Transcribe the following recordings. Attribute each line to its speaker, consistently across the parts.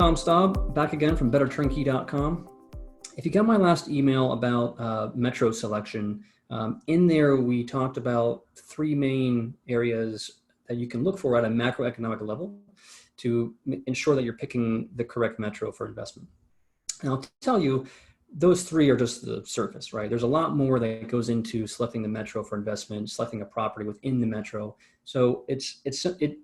Speaker 1: Tom Staub, back again from betterturnkey.com. If you got my last email about metro selection, in there we talked about three main areas that you can look for at a macroeconomic level to ensure that you're picking the correct metro for investment. And I'll tell you, those three are just the surface, right? There's a lot more that goes into selecting the metro for investment, selecting a property within the metro. So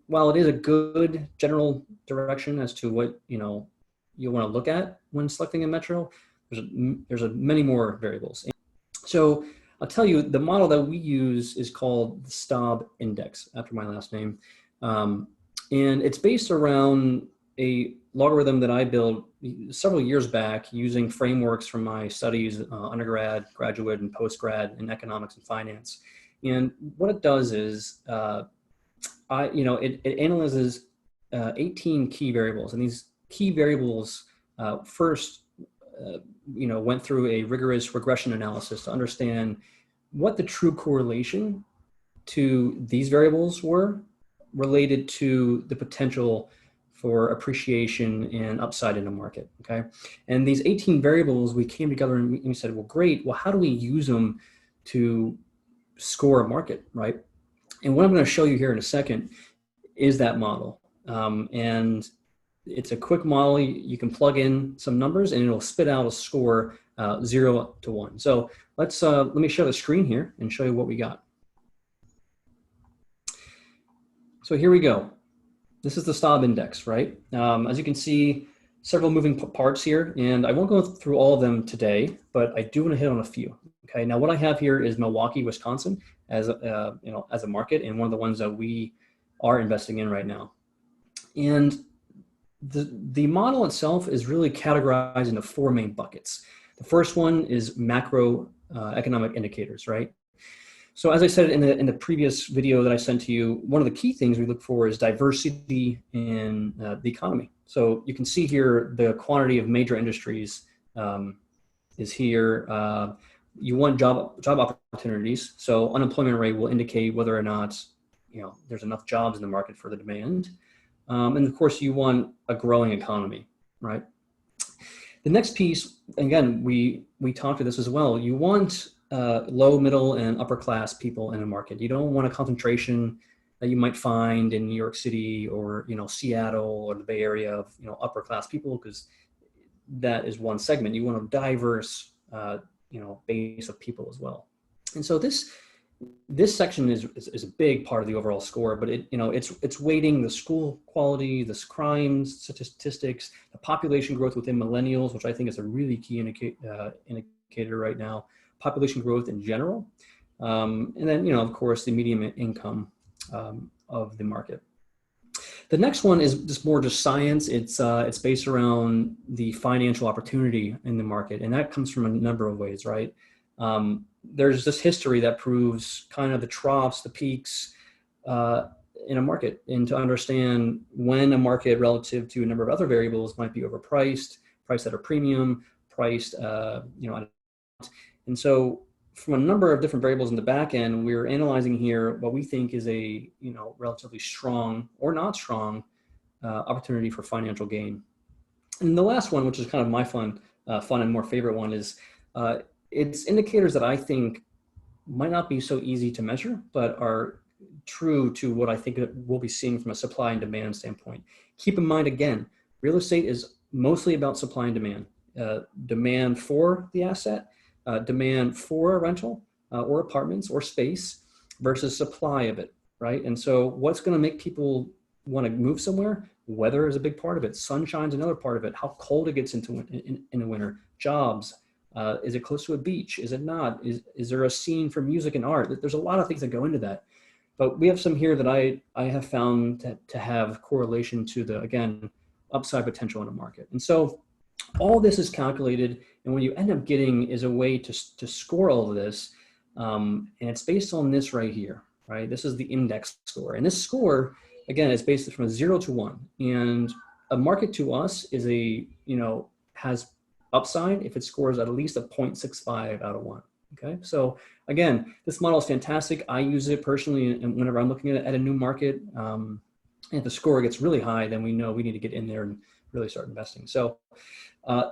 Speaker 1: while it is a good general direction as to what you want to look at when selecting a metro, there's many more variables. So I'll tell you, the model that we use is called the Staub index, after my last name, and it's based around a logarithm that I built several years back using frameworks from my studies, undergrad, graduate, and postgrad in economics and finance. And what it does is, it analyzes 18 key variables, and these key variables first, went through a rigorous regression analysis to understand what the true correlation to these variables were related to the potential for appreciation and upside in the market, okay? And these 18 variables, we came together and we said, well, great, well, how do we use them to score a market, right? And what I'm gonna show you here in a second is that model. And it's a quick model. You can plug in some numbers and it'll spit out a score 0 to 1. So let me share the screen here and show you what we got. So here we go. This is the Staub index, right? As you can see, several moving parts here, and I won't go through all of them today, but I do want to hit on a few. Okay, now what I have here is Milwaukee, Wisconsin, as a market, and one of the ones that we are investing in right now. And the model itself is really categorized into four main buckets. The first one is macro economic indicators, right? So as I said in the previous video that I sent to you, one of the key things we look for is diversity in the economy. So you can see here the quantity of major industries is here. You want job opportunities. So unemployment rate will indicate whether or not there's enough jobs in the market for the demand. And of course, you want a growing economy, right? The next piece, again, we talked to this as well. You want low, middle, and upper class people in a market. You don't want a concentration that you might find in New York City or Seattle or the Bay Area of upper class people, because that is one segment. You want a diverse base of people as well. And so this section is a big part of the overall score, but it's weighting the school quality, the crimes statistics, the population growth within millennials, which I think is a really key indicator right now. Population growth in general, and then of course the median income of the market. The next one is just science. It's based around the financial opportunity in the market, and that comes from a number of ways, right? There's this history that proves kind of the troughs, the peaks in a market, and to understand when a market relative to a number of other variables might be overpriced, priced at a premium, priced and so from a number of different variables in the back end, we're analyzing here what we think is a relatively strong or not strong opportunity for financial gain. And the last one, which is kind of my fun and more favorite one, is it's indicators that I think might not be so easy to measure, but are true to what I think that we'll be seeing from a supply and demand standpoint. Keep in mind, again, real estate is mostly about supply and demand. Demand for the asset, demand for a rental or apartments or space versus supply of it, right? And so what's going to make people want to move somewhere? Weather is a big part of it. Sunshine's another part of it. How cold it gets in the winter. Jobs. Is it close to a beach? Is it not? Is there a scene for music and art? There's a lot of things that go into that. But we have some here that I have found to have correlation to the, again, upside potential in a market. And so all this is calculated, and what you end up getting is a way to score all of this, and it's based on this right here, right? This is the index score, and this score, again, is based from a 0 to 1, and a market to us is has upside if it scores at least a 0.65 out of 1. Okay, so again, this model is fantastic. I use it personally, and whenever I'm looking at a new market, And if the score gets really high, then we know we need to get in there and really start investing. So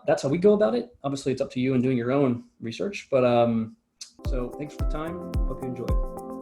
Speaker 1: that's how we go about it. Obviously, it's up to you in doing your own research. But so thanks for the time. Hope you enjoyed.